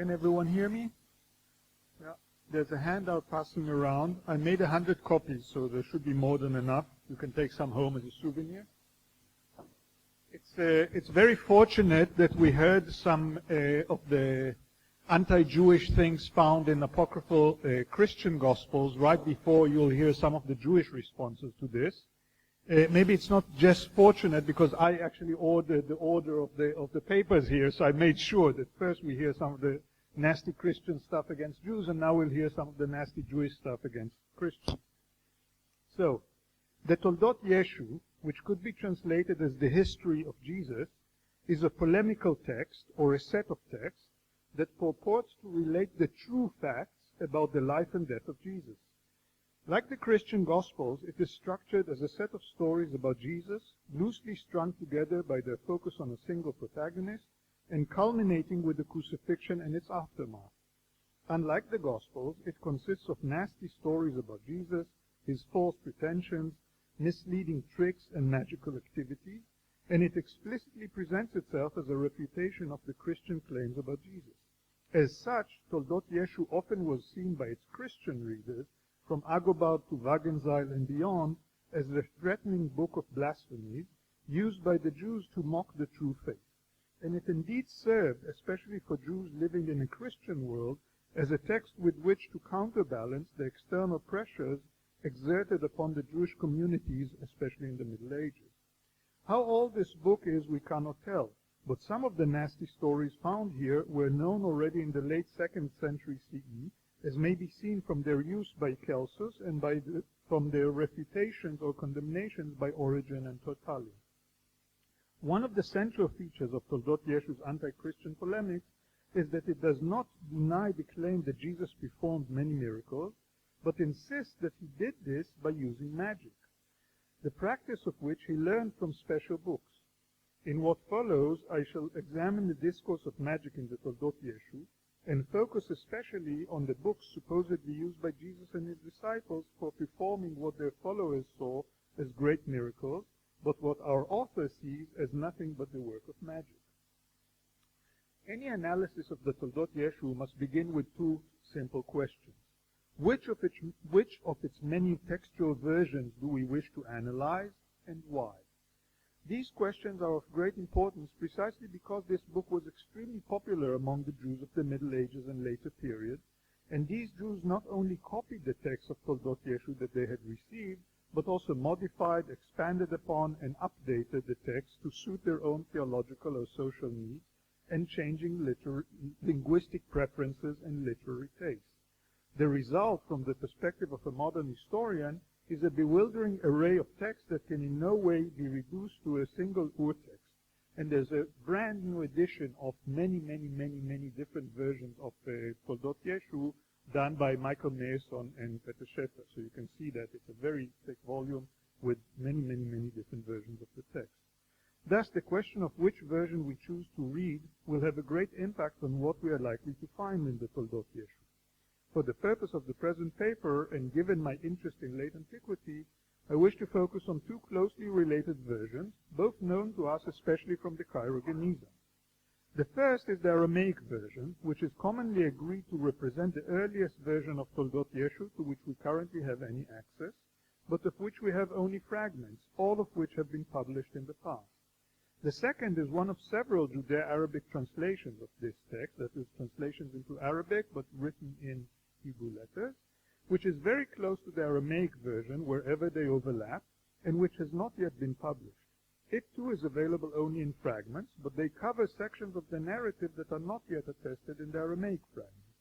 Can everyone hear me? Yeah. There's a handout passing around. I made 100 copies, so there should be more than enough. You can take some home as a souvenir. It's very fortunate that we heard some of the anti-Jewish things found in apocryphal Christian Gospels right before you'll hear some of the Jewish responses to this. Maybe it's not just fortunate because I actually ordered the order of the papers here, so I made sure that first we hear some of the nasty Christian stuff against Jews, and now we'll hear some of the nasty Jewish stuff against Christians. So, the Toledoth Yeshu, which could be translated as the history of Jesus, is a polemical text or a set of texts that purports to relate the true facts about the life and death of Jesus. Like the Christian Gospels, it is structured as a set of stories about Jesus, loosely strung together by their focus on a single protagonist, and culminating with the crucifixion and its aftermath. Unlike the Gospels, it consists of nasty stories about Jesus, his false pretensions, misleading tricks, and magical activities, and it explicitly presents itself as a refutation of the Christian claims about Jesus. As such, Toledoth Yeshu often was seen by its Christian readers, from Agobard to Wagenseil and beyond, as the threatening book of blasphemies used by the Jews to mock the true faith. And it indeed served, especially for Jews living in a Christian world, as a text with which to counterbalance the external pressures exerted upon the Jewish communities, especially in the Middle Ages. How old this book is we cannot tell, but some of the nasty stories found here were known already in the late 2nd century CE, as may be seen from their use by Celsus and from their refutations or condemnations by Origen and Tertullian. One of the central features of Toledoth Yeshu's anti-Christian polemics is that it does not deny the claim that Jesus performed many miracles, but insists that he did this by using magic, the practice of which he learned from special books. In what follows, I shall examine the discourse of magic in the Toledoth Yeshu, and focus especially on the books supposedly used by Jesus and his disciples for performing what their followers saw as great miracles, but what our author sees as nothing but the work of magic. Any analysis of the Toledoth Yeshu must begin with two simple questions. Which of its many textual versions do we wish to analyze, and why? These questions are of great importance precisely because this book was extremely popular among the Jews of the Middle Ages and later periods, and these Jews not only copied the text of Toledoth Yeshu that they had received, but also modified, expanded upon, and updated the text to suit their own theological or social needs and changing linguistic preferences and literary tastes. The result, from the perspective of a modern historian, is a bewildering array of texts that can in no way be reduced to a single urtext. And there's a brand new edition of many different versions of Toledoth Yeshu done by Michael Mason and Peter Scheffer. So you can see that it's a very thick volume with many different versions of the text. Thus, the question of which version we choose to read will have a great impact on what we are likely to find in the Toledoth Yeshu. For the purpose of the present paper, and given my interest in late antiquity, I wish to focus on two closely related versions, both known to us especially from the Cairo Geniza. The first is the Aramaic version, which is commonly agreed to represent the earliest version of Toledoth Yeshu to which we currently have any access, but of which we have only fragments, all of which have been published in the past. The second is one of several Judeo-Arabic translations of this text, that is, translations into Arabic but written in Hebrew letters, which is very close to the Aramaic version wherever they overlap, and which has not yet been published. It too is available only in fragments, but they cover sections of the narrative that are not yet attested in the Aramaic fragments.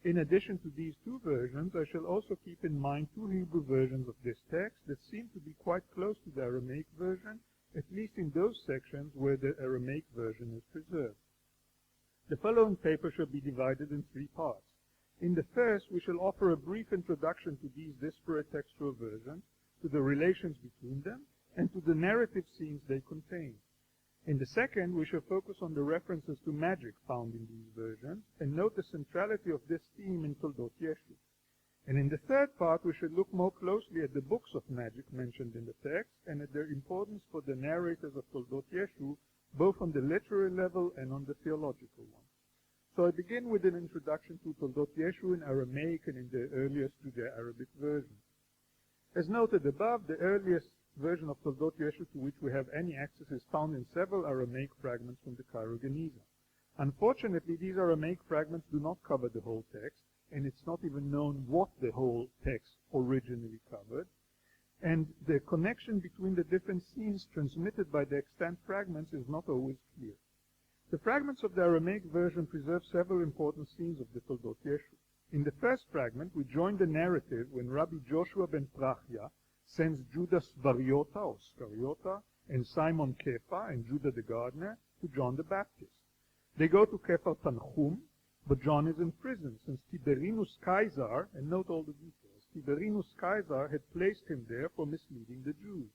In addition to these two versions, I shall also keep in mind two Hebrew versions of this text that seem to be quite close to the Aramaic version, at least in those sections where the Aramaic version is preserved. The following paper shall be divided in three parts. In the first, we shall offer a brief introduction to these disparate textual versions, to the relations between them, and to the narrative scenes they contain. In the second, we shall focus on the references to magic found in these versions, and note the centrality of this theme in Toledoth Yeshu. And in the third part, we shall look more closely at the books of magic mentioned in the text, and at their importance for the narrators of Toledoth Yeshu, both on the literary level and on the theological one. So I begin with an introduction to Toledoth Yeshu in Aramaic and in the earliest Judeo-Arabic version. As noted above, the earliest version of Toledoth Yeshu to which we have any access is found in several Aramaic fragments from the Cairo Geniza. Unfortunately, these Aramaic fragments do not cover the whole text, and it's not even known what the whole text originally covered, and the connection between the different scenes transmitted by the extant fragments is not always clear. The fragments of the Aramaic version preserve several important scenes of the Toledoth Yeshu. In the first fragment, we join the narrative when Rabbi Joshua ben Prachia sends Judas Variota or Scariota and Simon Kepha and Judah the gardener to John the Baptist. They go to Kepha Tanchum, but John is in prison since Tiberinus Caesar, and note all the details, Tiberinus Caesar had placed him there for misleading the Jews.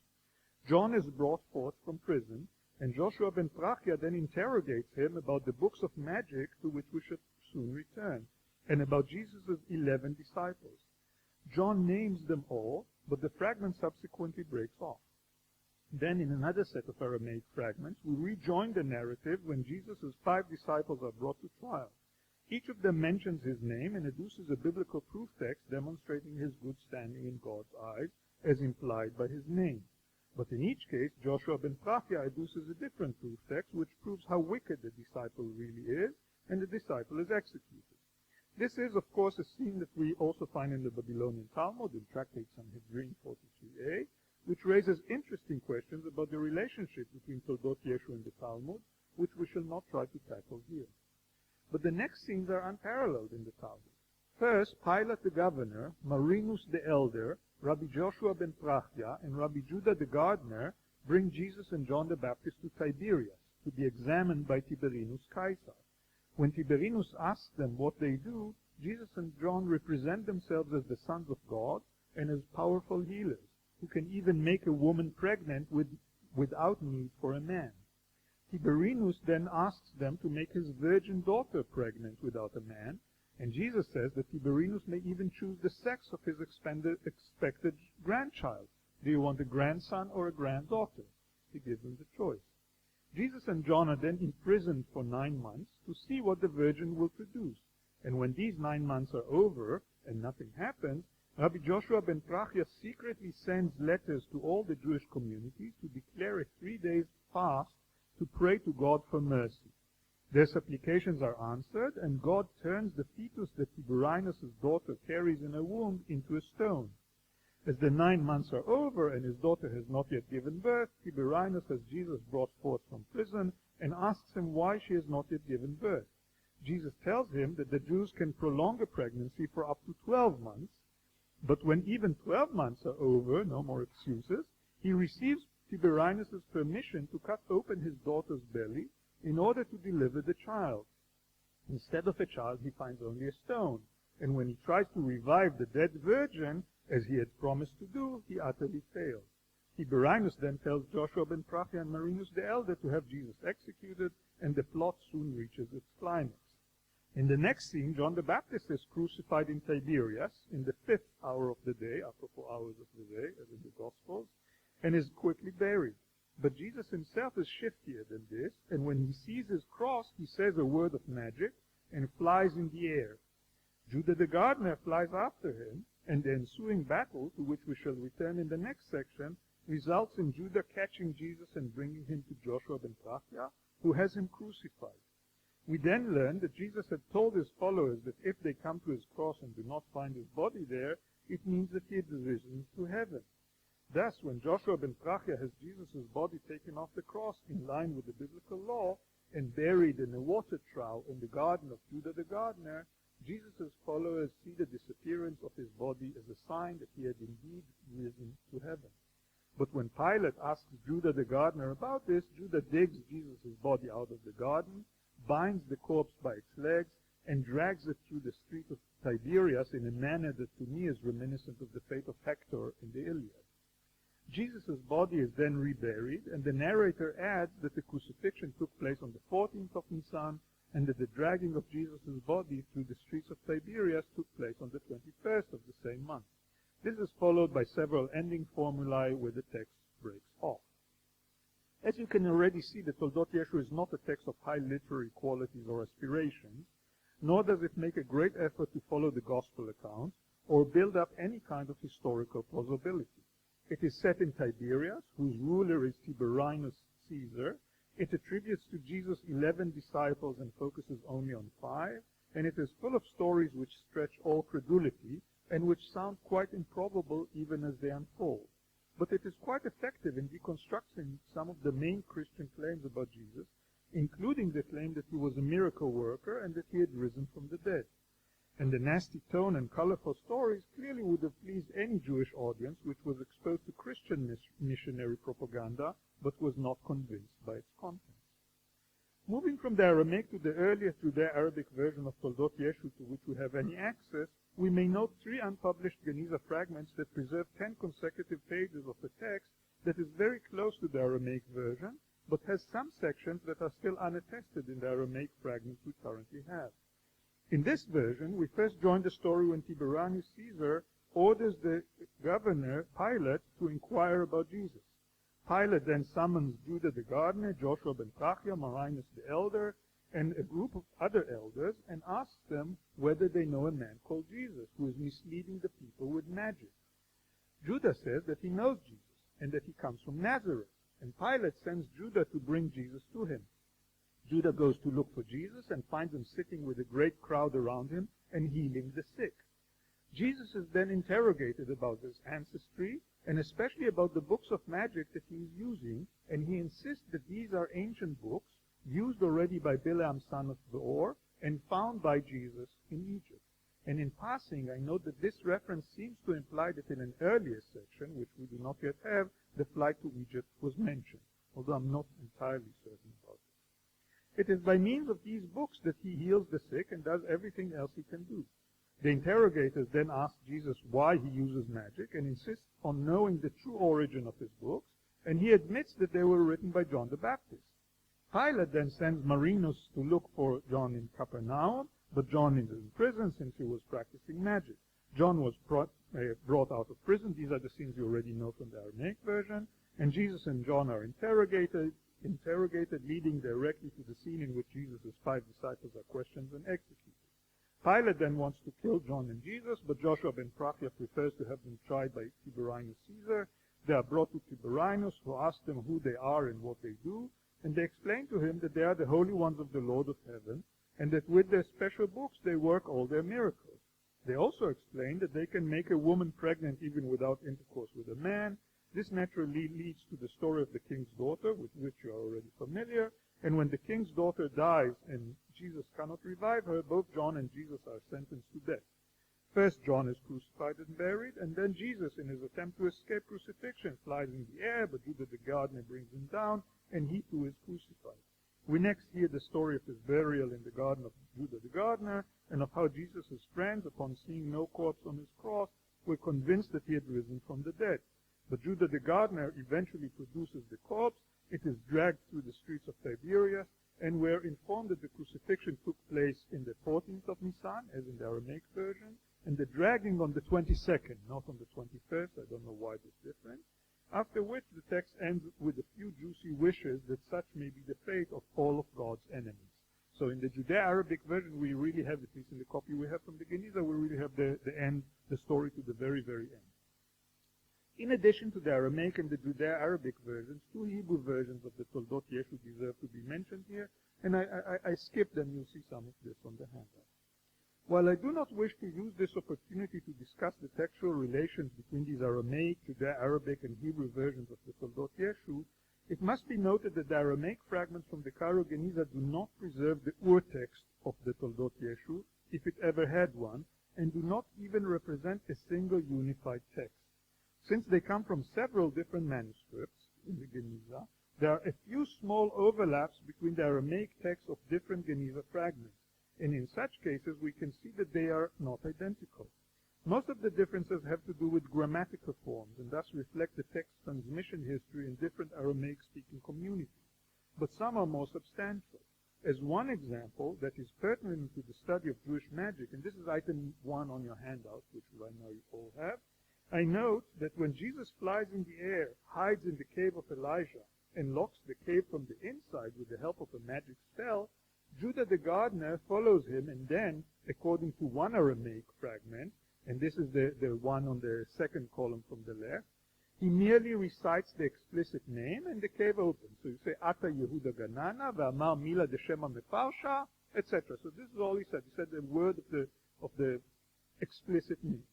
John is brought forth from prison, and Joshua ben Prachia then interrogates him about the books of magic to which we should soon return, and about Jesus' 11 disciples. John names them all, but the fragment subsequently breaks off. Then in another set of Aramaic fragments, we rejoin the narrative when Jesus' 5 disciples are brought to trial. Each of them mentions his name and adduces a biblical proof text demonstrating his good standing in God's eyes, as implied by his name. But in each case, Joshua ben Prachia adduces a different proof text which proves how wicked the disciple really is, and the disciple is executed. This is, of course, a scene that we also find in the Babylonian Talmud, in Tractate Sanhedrin 43a, which raises interesting questions about the relationship between Toledoth Yeshu and the Talmud, which we shall not try to tackle here. But the next scenes are unparalleled in the Talmud. First, Pilate the governor, Marinus the elder, Rabbi Joshua ben Prachia, and Rabbi Judah the gardener bring Jesus and John the Baptist to Tiberias to be examined by Tiberinus Caesar. When Tiberinus asks them what they do, Jesus and John represent themselves as the sons of God and as powerful healers, who can even make a woman pregnant without need for a man. Tiberinus then asks them to make his virgin daughter pregnant without a man, and Jesus says that Tiberinus may even choose the sex of his expected grandchild. Do you want a grandson or a granddaughter? He gives them the choice. Jesus and John are then imprisoned for 9 months to see what the virgin will produce. And when these 9 months are over and nothing happens, Rabbi Joshua ben Prachia secretly sends letters to all the Jewish communities to declare a 3-day fast to pray to God for mercy. Their supplications are answered, and God turns the fetus that Tiberinus' daughter carries in her womb into a stone. As the 9 months are over and his daughter has not yet given birth, Tiberinus has Jesus brought forth from prison and asks him why she has not yet given birth. Jesus tells him that the Jews can prolong a pregnancy for up to 12 months, but when even 12 months are over, no more excuses, he receives Tiberinus' permission to cut open his daughter's belly in order to deliver the child. Instead of a child, he finds only a stone, and when he tries to revive the dead virgin, as he had promised to do, he utterly fails. Tiberinus then tells Joshua ben Prachia and Marinus the elder to have Jesus executed, and the plot soon reaches its climax. In the next scene, John the Baptist is crucified in Tiberias in the 5th hour of the day, apropos hours of the day, as in the Gospels, and is quickly buried. But Jesus himself is shiftier than this, and when he sees his cross, he says a word of magic and flies in the air. Judah the gardener flies after him, and the ensuing battle, to which we shall return in the next section, results in Judah catching Jesus and bringing him to Joshua ben Prachia, who has him crucified. We then learn that Jesus had told his followers that if they come to his cross and do not find his body there, it means that he had risen to heaven. Thus, when Joshua ben Prachia has Jesus' body taken off the cross in line with the biblical law and buried in a water trough in the garden of Judah the gardener, Jesus' followers see the disappearance of his body as a sign that he had indeed risen to heaven. But when Pilate asks Judah the gardener about this, Judah digs Jesus' body out of the garden, binds the corpse by its legs, and drags it through the street of Tiberias in a manner that to me is reminiscent of the fate of Hector in the Iliad. Jesus' body is then reburied, and the narrator adds that the crucifixion took place on the 14th of Nisan, and that the dragging of Jesus' body through the streets of Tiberias took place on the 21st of the same month. This is followed by several ending formulae where the text breaks off. As you can already see, the Toledoth Yeshu is not a text of high literary qualities or aspirations, nor does it make a great effort to follow the gospel account or build up any kind of historical plausibility. It is set in Tiberias, whose ruler is Tiberinus Caesar. It attributes to Jesus 11 disciples and focuses only on 5, and it is full of stories which stretch all credulity and which sound quite improbable even as they unfold. But it is quite effective in deconstructing some of the main Christian claims about Jesus, including the claim that he was a miracle worker and that he had risen from the dead. And the nasty tone and colorful stories clearly would have pleased any Jewish audience which was exposed to Christian missionary propaganda but was not convinced by its contents. Moving from the Aramaic to the earlier Judeo-Arabic version of Toledoth Yeshu to which we have any access, we may note 3 unpublished Geniza fragments that preserve 10 consecutive pages of a text that is very close to the Aramaic version, but has some sections that are still unattested in the Aramaic fragments we currently have. In this version, we first join the story when Tiberinus Caesar orders the governor, Pilate, to inquire about Jesus. Pilate then summons Judah the gardener, Joshua ben Kachia, Marinus the elder, and a group of other elders, and asks them whether they know a man called Jesus, who is misleading the people with magic. Judah says that he knows Jesus, and that he comes from Nazareth, and Pilate sends Judah to bring Jesus to him. Judah goes to look for Jesus and finds him sitting with a great crowd around him and healing the sick. Jesus is then interrogated about his ancestry, and especially about the books of magic that he is using, and he insists that these are ancient books used already by Bileam son of Beor and found by Jesus in Egypt. And in passing, I note that this reference seems to imply that in an earlier section, which we do not yet have, the flight to Egypt was mentioned, although I'm not entirely certain about it. It is by means of these books that he heals the sick and does everything else he can do. The interrogators then ask Jesus why he uses magic and insist on knowing the true origin of his books, and he admits that they were written by John the Baptist. Pilate then sends Marinus to look for John in Capernaum, but John is in prison since he was practicing magic. John was brought out of prison. These are the scenes you already know from the Aramaic version. And Jesus and John are interrogated, leading directly to the scene in which Jesus' 5 disciples are questioned and executed. Pilate then wants to kill John and Jesus, but Joshua ben Kachia prefers to have them tried by Tiberinus Caesar. They are brought to Tiberinus, who asks them who they are and what they do, and they explain to him that they are the holy ones of the Lord of heaven, and that with their special books they work all their miracles. They also explain that they can make a woman pregnant even without intercourse with a man. This naturally leads to the story of the king's daughter, with which you are already familiar, and when the king's daughter dies and Jesus cannot revive her, both John and Jesus are sentenced to death. First John is crucified and buried, and then Jesus, in his attempt to escape crucifixion, flies in the air, but Judah the gardener brings him down, and he too is crucified. We next hear the story of his burial in the garden of Judah the gardener, and of how Jesus' friends, upon seeing no corpse on his cross, were convinced that he had risen from the dead. But Judah the gardener eventually produces the corpse. It is dragged through the streets of Tiberias, and we're informed that the crucifixion took place in the 14th of Nisan, as in the Aramaic version, and the dragging on the 22nd, not on the 21st. I don't know why this difference. After which the text ends with a few juicy wishes that such may be the fate of all of God's enemies. So in the Judeo-Arabic version, we really have, at least in the copy we have from the Geniza, we really have the end, the story to the very, very end. In addition to the Aramaic and the Judeo-Arabic versions, 2 Hebrew versions of the Toledoth Yeshu deserve to be mentioned here, and I skipped them. You'll see some of this on the handout. While I do not wish to use this opportunity to discuss the textual relations between these Aramaic, Judeo-Arabic, and Hebrew versions of the Toledoth Yeshu, it must be noted that the Aramaic fragments from the Cairo Geniza do not preserve the ur-text of the Toledoth Yeshu, if it ever had one, and do not even represent a single unified text. Since they come from several different manuscripts in the Geniza, there are a few small overlaps between the Aramaic texts of different Geniza fragments, and in such cases we can see that they are not identical. Most of the differences have to do with grammatical forms, and thus reflect the text's transmission history in different Aramaic-speaking communities, but some are more substantial. As one example that is pertinent to the study of Jewish magic, and this is item 1 on your handout, which I know you all have, I note that when Jesus flies in the air, hides in the cave of Elijah, and locks the cave from the inside with the help of a magic spell, Judah the gardener follows him, and then, according to one Aramaic fragment, and this is the one on the second column from the left, he merely recites the explicit name, and the cave opens. So you say, Ata Yehuda Ganana, V'amar Mila Deshema Mefarsha, etc. So this is all he said. He said the word of the explicit name.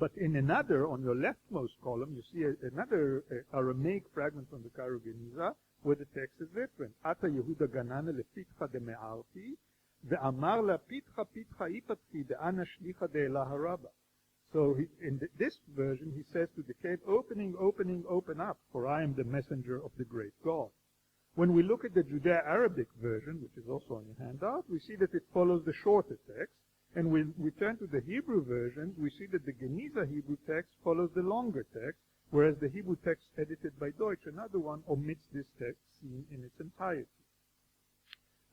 But in another, on your leftmost column, you see another Aramaic fragment from the Cairo Geniza, where the text is different. Ata Yehuda Ganana lefitcha de me'arti, ve'amar la pitcha pitcha ipatchi de ana shlicha de elah haraba. So in this version, he says to the cave, opening, opening, open up, for I am the messenger of the great God. When we look at the Judeo-Arabic version, which is also on your handout, we see that it follows the shorter text. And when we turn to the Hebrew versions, we see that the Geniza Hebrew text follows the longer text, whereas the Hebrew text edited by Deutsch, another one, omits this text seen in its entirety.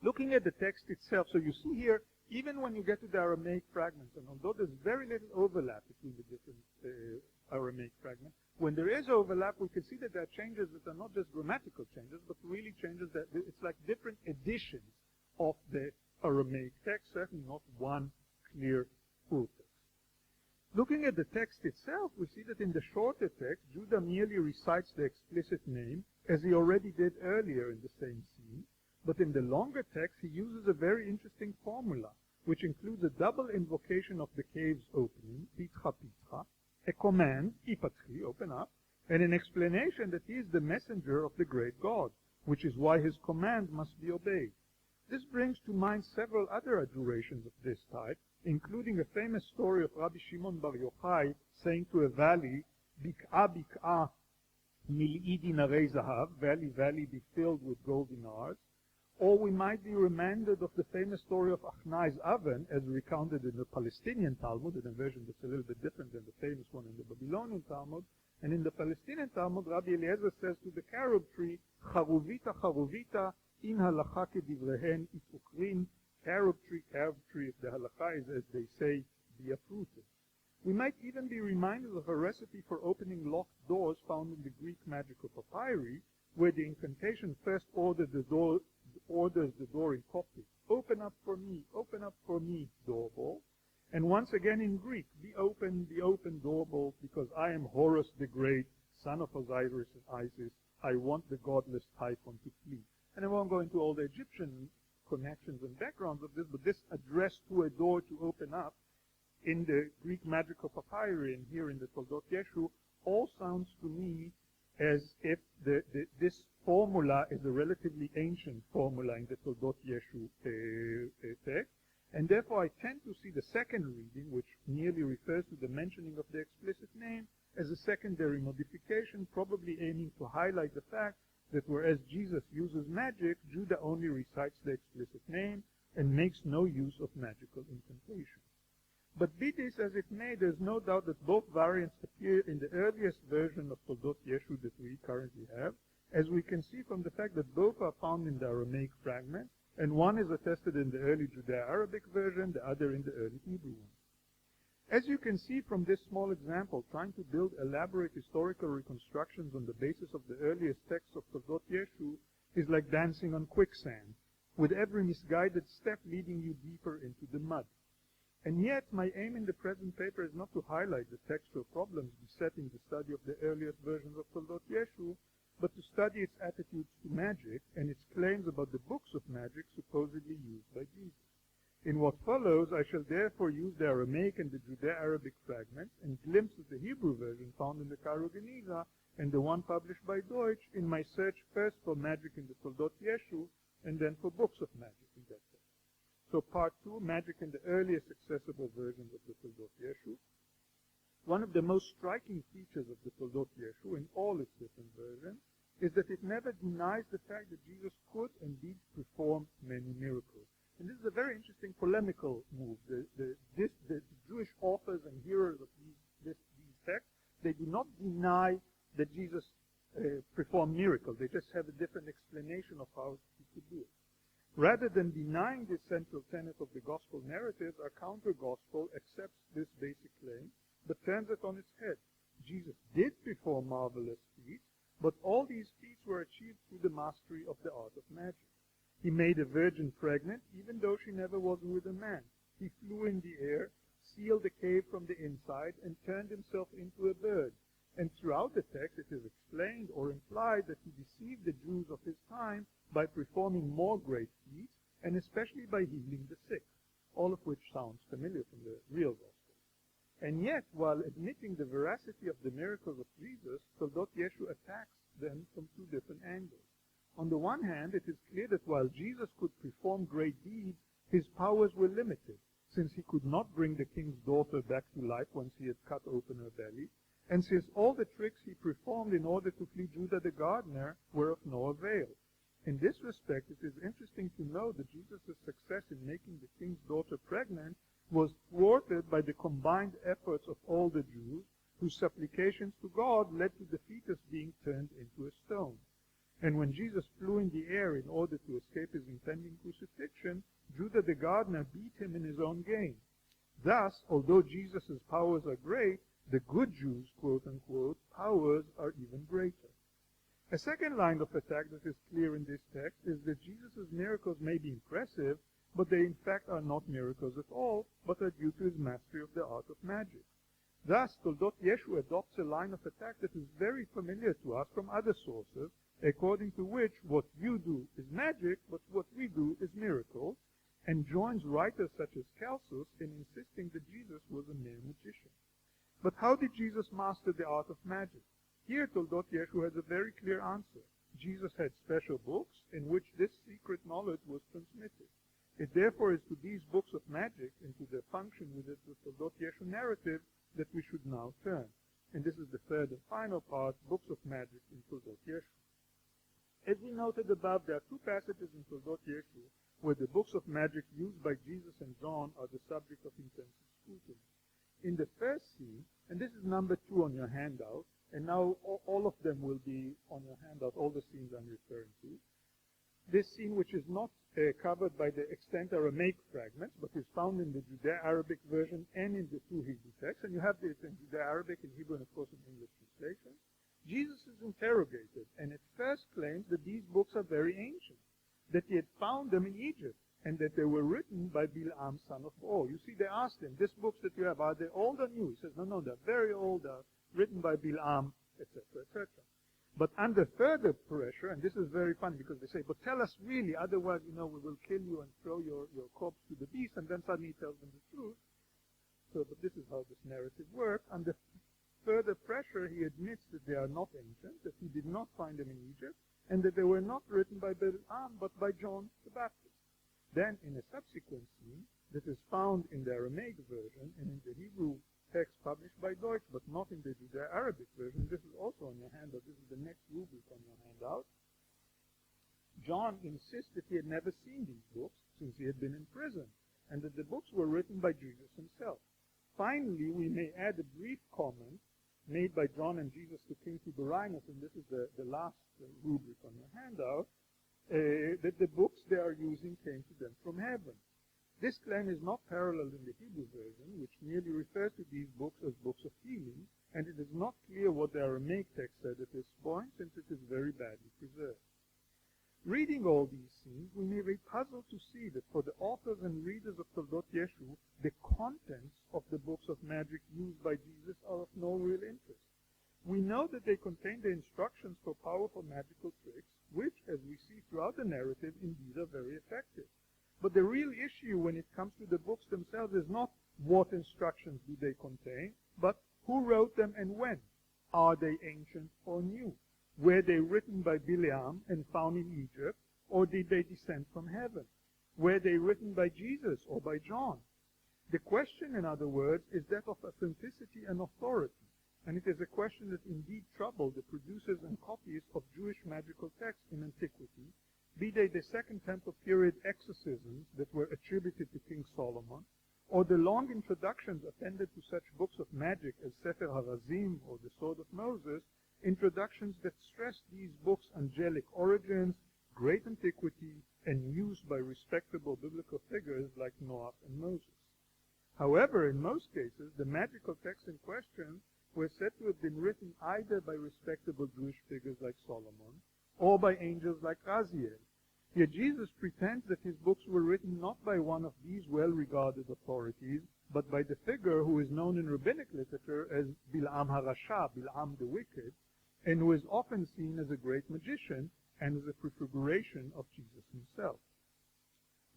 Looking at the text itself, so you see here, even when you get to the Aramaic fragments, and although there's very little overlap between the different Aramaic fragments, when there is overlap, we can see that there are changes that are not just grammatical changes, but really changes that it's like different editions of the Aramaic text, certainly not one clear full text. Looking at the text itself, we see that in the shorter text, Judah merely recites the explicit name, as he already did earlier in the same scene, but in the longer text, he uses a very interesting formula, which includes a double invocation of the cave's opening, pitcha pitcha, a command, ipatchi, open up, and an explanation that he is the messenger of the great God, which is why his command must be obeyed. This brings to mind several other adjurations of this type, including a famous story of Rabbi Shimon Bar Yochai saying to a valley, Bik'a bik'a mil'i dinarei zahav, valley, valley, be filled with gold dinars. Or we might be reminded of the famous story of Achnai's oven, as recounted in the Palestinian Talmud, in a version that's a little bit different than the famous one in the Babylonian Talmud. And in the Palestinian Talmud, Rabbi Eliezer says to the carob tree, Charuvita, charuvita, in halacha kedivrehen it ukrin, carob tree, if the halacha is, as they say, be uprooted. We might even be reminded of a recipe for opening locked doors found in the Greek magical papyri, where the incantation first orders the door in Coptic, open up for me, doorbell. And once again in Greek, be open, doorbell, because I am Horus the Great, son of Osiris and Isis. I want the godless Typhon to flee. And I won't go into all the Egyptian connections and backgrounds of this, but this address to a door to open up in the Greek magical papyri and here in the Toledoth Yeshu all sounds to me as if this formula is a relatively ancient formula in the Toledoth Yeshu text, and therefore I tend to see the second reading, which merely refers to the mentioning of the explicit name, as a secondary modification, probably aiming to highlight the fact that whereas Jesus uses magic, Judah only recites the explicit name and makes no use of magical incantation. But be this as it may, there's no doubt that both variants appear in the earliest version of Toledoth Yeshu that we currently have, as we can see from the fact that both are found in the Aramaic fragment, and one is attested in the early Judeo-Arabic version, the other in the early Hebrew one. As you can see from this small example, trying to build elaborate historical reconstructions on the basis of the earliest texts of Toledoth Yeshu is like dancing on quicksand, with every misguided step leading you deeper into the mud. And yet, my aim in the present paper is not to highlight the textual problems besetting the study of the earliest versions of Toledoth Yeshu, but to study its attitudes to magic and its claims about the books of magic supposedly used by Jesus. In what follows, I shall therefore use the Aramaic and the Judeo-Arabic fragments and glimpse of the Hebrew version found in the Cairo Geniza and the one published by Deutsch in my search first for magic in the Toledoth Yeshu and then for books of magic in that text. So part 2, magic in the earliest accessible versions of the Toledoth Yeshu. One of the most striking features of the Toledoth Yeshu in all its different versions is that it never denies the fact that Jesus could indeed perform many miracles. And this is a very interesting polemical move. The Jewish authors and hearers of these texts, they do not deny that Jesus performed miracles. They just have a different explanation of how he could do it. Rather than denying this central tenet of the gospel narrative, our counter-gospel accepts this basic claim, but turns it on its head. Jesus did perform marvelous feats, but all these feats were achieved through the mastery of the art of magic. He made a virgin pregnant, even though she never was with a man. He flew in the air, sealed the cave from the inside, and turned himself into a bird. And throughout the text it is explained or implied that he deceived the Jews of his time by performing more great feats, and especially by healing the sick, all of which sounds familiar from the real Gospel. And yet, while admitting the veracity of the miracles of Jesus, Toledoth Yeshu attacks them from two different angles. On the one hand, it is clear that while Jesus could perform great deeds, his powers were limited, since he could not bring the king's daughter back to life once he had cut open her belly, and since all the tricks he performed in order to flee Judah the gardener were of no avail. In this respect, it is interesting to note that Jesus' success in making the king's daughter pregnant was thwarted by the combined efforts of all the Jews, whose supplications to God led to the fetus being turned into a stone. And when Jesus flew in the air in order to escape his impending crucifixion, Judah the gardener beat him in his own game. Thus, although Jesus' powers are great, the good Jews' quote-unquote powers are even greater. A second line of attack that is clear in this text is that Jesus' miracles may be impressive, but they in fact are not miracles at all, but are due to his mastery of the art of magic. Thus, Toledoth Yeshu adopts a line of attack that is very familiar to us from other sources, according to which what you do is magic, but what we do is miracles, and joins writers such as Celsus in insisting that Jesus was a mere magician. But how did Jesus master the art of magic? Here, Toledoth Yeshu has a very clear answer. Jesus had special books in which this secret knowledge was transmitted. It therefore is to these books of magic and to their function within the Toledoth Yeshu narrative that we should now turn. And this is the third and final part, books of magic in Toledoth Yeshu. As we noted above, there are two passages in Toledoth Yeshu where the books of magic used by Jesus and John are the subject of intensive scrutiny. In the first scene, and this is number 2 on your handout, and now all of them will be on your handout, all the scenes I'm referring to. This scene, which is not covered by the extant Aramaic fragments, but is found in the Judeo-Arabic version and in the 2 Hebrew texts, and you have this in Judeo-Arabic, in Hebrew, and of course in English translation. Jesus is interrogated, and at first claims that these books are very ancient, that he had found them in Egypt, and that they were written by Bil'am, son of Beor. You see, they asked him, these books that you have, are they old or new? He says, no, they're very old, they're written by Bil'am, etc., etc. But under further pressure, and this is very funny because they say, but tell us really, otherwise, we will kill you and throw your corpse to the beast, and then suddenly he tells them the truth. So, but this is how this narrative works. Under further pressure, he admits that they are not ancient, that he did not find them in Egypt, and that they were not written by Bil'am, but by John the Baptist. Then, in a subsequent scene that is found in the Aramaic version and in the Hebrew text published by Deutsch, but not in the Judeo-Arabic version, this is also on your handout, this is the next rubric on your handout, John insists that he had never seen these books since he had been in prison, and that the books were written by Jesus himself. Finally, we may add a brief comment made by John and Jesus to King Tiberius, and this is the last rubric on your handout, that the books they are using came to them from heaven. This claim is not parallel in the Hebrew version, which merely refers to these books as books of healing, and it is not clear what the Aramaic text said at this point, since it is very badly preserved. Reading all these scenes, we may be puzzled to see that for the authors and readers of Toledoth Yeshu, the contents of the books of magic used by Jesus are of no real interest. We know that they contain the instructions for powerful magical tricks, which, as we see throughout the narrative, indeed are very effective. But the real issue when it comes to the books themselves is not what instructions do they contain, but who wrote them and when. Are they ancient or new? Were they written by Bil'am and found in Egypt, or did they descend from heaven? Were they written by Jesus or by John? The question, in other words, is that of authenticity and authority, and it is a question that indeed troubled the producers and copyists of Jewish magical texts in antiquity, be they the Second Temple period exorcisms that were attributed to King Solomon, or the long introductions appended to such books of magic as Sefer HaRazim or the Sword of Moses, introductions that stress these books' angelic origins, great antiquity, and use by respectable biblical figures like Noah and Moses. However, in most cases, the magical texts in question were said to have been written either by respectable Jewish figures like Solomon, or by angels like Raziel. Yet Jesus pretends that his books were written not by one of these well-regarded authorities, but by the figure who is known in rabbinic literature as Bil'am HaRasha, Bil'am the Wicked, and who is often seen as a great magician and as a prefiguration of Jesus himself.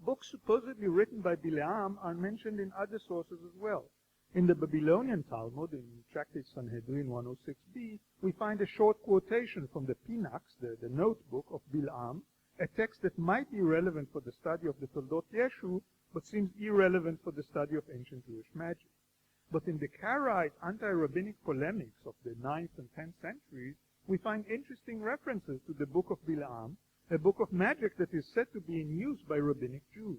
Books supposedly written by Bileam are mentioned in other sources as well. In the Babylonian Talmud, in Tractate Sanhedrin 106b, we find a short quotation from the Pinax, the notebook of Bileam, a text that might be relevant for the study of the Toledoth Yeshu, but seems irrelevant for the study of ancient Jewish magic. But in the Karaite anti-rabbinic polemics of the 9th and 10th centuries, we find interesting references to the book of Bileam, a book of magic that is said to be in use by rabbinic Jews.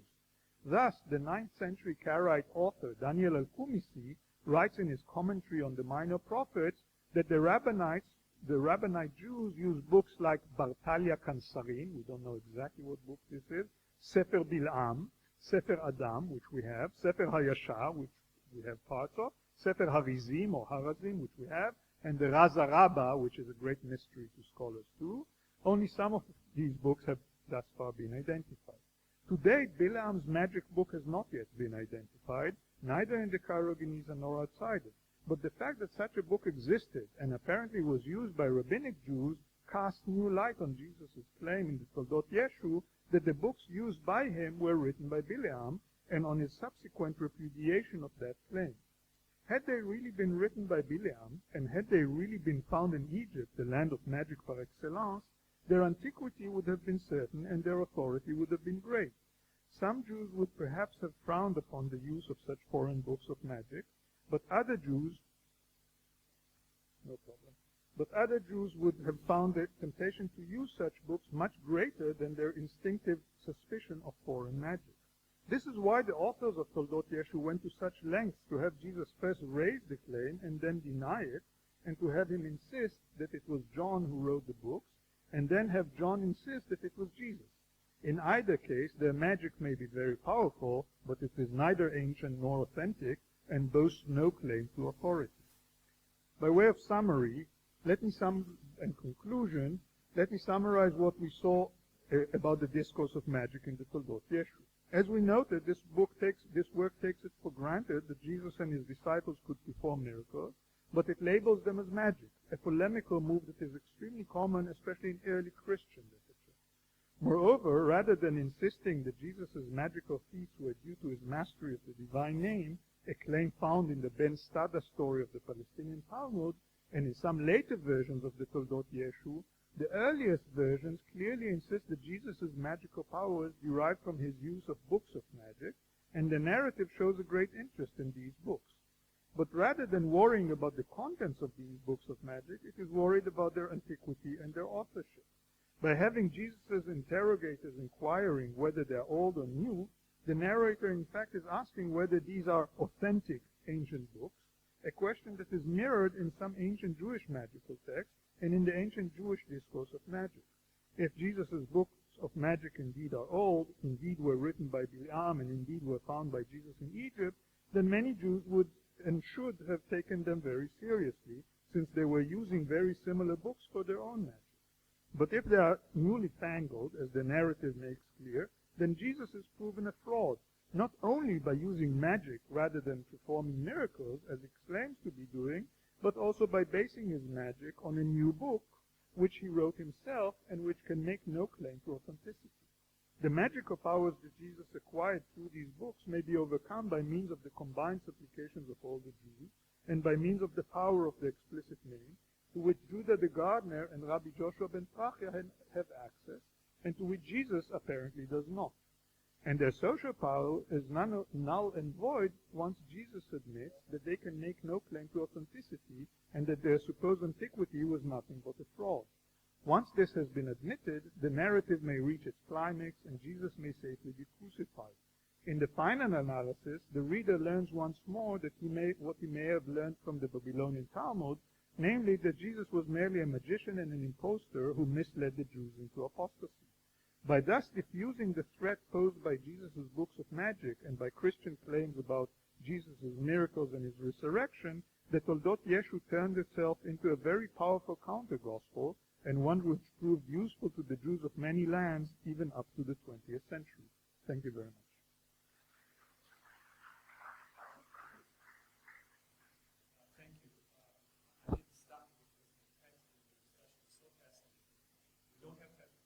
Thus, the 9th century Karaite author Daniel al-Kumisi writes in his commentary on the Minor Prophets that the Rabbinite Jews use books like Bartalia Kansarin, we don't know exactly what book this is, Sefer Bileam, Sefer Adam, which we have, Sefer HaYashar, which we have parts of, Sefer Harizim or Harazim, which we have, and the Raza Rabbah, which is a great mystery to scholars too. Only some of these books have thus far been identified. To date, Bileam's magic book has not yet been identified, neither in the Cairo Geniza nor outside it. But the fact that such a book existed and apparently was used by rabbinic Jews casts new light on Jesus' claim in the Toledoth Yeshu that the books used by him were written by Bileam, and on his subsequent repudiation of that claim. Had they really been written by Bileam, and had they really been found in Egypt, the land of magic par excellence, their antiquity would have been certain and their authority would have been great. Some Jews would perhaps have frowned upon the use of such foreign books of magic, but other Jews would have found the temptation to use such books much greater than their instinctive suspicion of foreign magic. This is why the authors of Toledoth Yeshu went to such lengths to have Jesus first raise the claim and then deny it, and to have him insist that it was John who wrote the books, and then have John insist that it was Jesus. In either case, their magic may be very powerful, but it is neither ancient nor authentic, and boasts no claim to authority. By way of summary, and conclusion, let me summarize what we saw about the discourse of magic in the Toledoth Yeshu. As we noted, this work takes it for granted that Jesus and his disciples could perform miracles, but it labels them as magic, a polemical move that is extremely common, especially in early Christian literature. Moreover, rather than insisting that Jesus' magical feats were due to his mastery of the divine name, a claim found in the Ben Stada story of the Palestinian Talmud, and in some later versions of the Toledoth Yeshu, the earliest versions clearly insist that Jesus' magical powers derived from his use of books of magic, and the narrative shows a great interest in these books. But rather than worrying about the contents of these books of magic, it is worried about their antiquity and their authorship. By having Jesus' interrogators inquiring whether they are old or new, the narrator in fact is asking whether these are authentic ancient books, a question that is mirrored in some ancient Jewish magical texts and in the ancient Jewish discourse of magic. If Jesus' books of magic indeed are old, indeed were written by Bileam, and indeed were found by Jesus in Egypt, then many Jews would and should have taken them very seriously, since they were using very similar books for their own magic. But if they are newly fangled, as the narrative makes clear, then Jesus is proven a fraud, not only by using magic rather than performing miracles, as he claims to be doing, but also by basing his magic on a new book, which he wrote himself and which can make no claim to authenticity. The magical powers that Jesus acquired through these books may be overcome by means of the combined supplications of all the Jews, and by means of the power of the explicit name, to which Judah the gardener and Rabbi Joshua ben Prachia have access, and to which Jesus apparently does not. And their social power is null and void once Jesus admits that they can make no claim to authenticity, and that their supposed antiquity was nothing but a fraud. Once this has been admitted, the narrative may reach its climax, and Jesus may safely be crucified. In the final analysis, the reader learns once more that what he may have learned from the Babylonian Talmud, namely that Jesus was merely a magician and an impostor who misled the Jews into apostasy. By thus diffusing the threat posed by Jesus' books of magic and by Christian claims about Jesus' miracles and his resurrection, the Toledoth Yeshu turned itself into a very powerful counter-gospel, and one which proved useful to the Jews of many lands even up to the 20th century. Thank you very much.